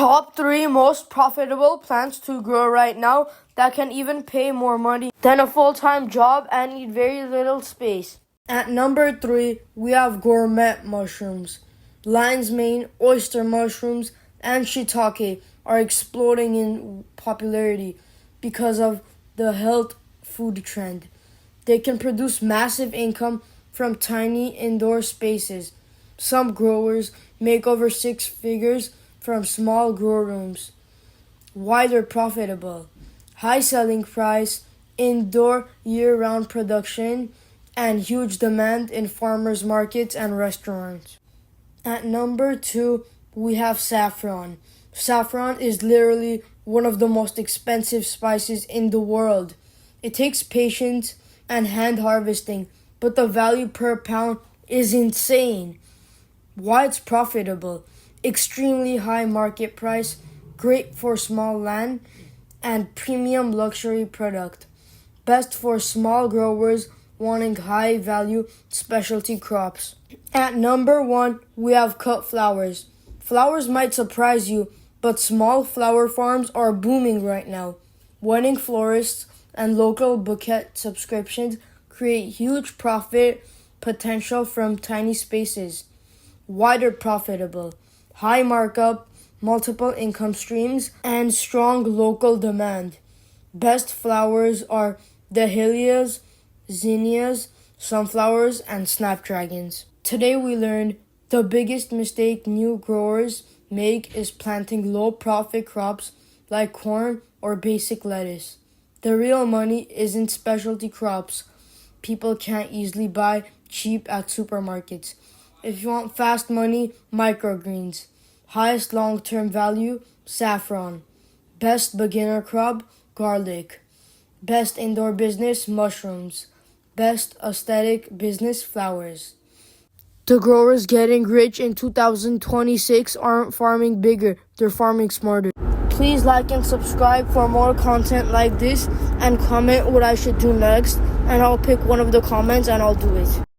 Top 3 most profitable plants to grow right now that can even pay more money than a full-time job and need very little space. At number 3, we have gourmet mushrooms. Lion's mane, oyster mushrooms, and shiitake are exploding in popularity because of the health food trend. They can produce massive income from tiny indoor spaces. Some growers make over 6 figures from small grow rooms. Why they're profitable: high selling price, indoor year-round production, and huge demand in farmers markets and restaurants. At number 2, we have saffron. Saffron is literally one of the most expensive spices in the world. It takes patience and hand harvesting, but the value per pound is insane. Why it's profitable: extremely high market price, great for small land, and premium luxury product. Best for small growers wanting high value specialty crops. At number 1, we have cut flowers. Flowers might surprise you, but small flower farms are booming right now. Wedding florists and local bouquet subscriptions create huge profit potential from tiny spaces. Why they're profitable: high markup, multiple income streams, and strong local demand. Best flowers are dahlias, zinnias, sunflowers, and snapdragons. Today we learned the biggest mistake new growers make is planting low profit crops like corn or basic lettuce. The real money isn't specialty crops people can't easily buy cheap at supermarkets. If you want fast money, microgreens. Highest long-term value, saffron. Best beginner crop, garlic. Best indoor business, mushrooms. Best aesthetic business, flowers. The growers getting rich in 2026 aren't farming bigger, they're farming smarter. Please like and subscribe for more content like this, and comment what I should do next, and I'll pick one of the comments and I'll do it.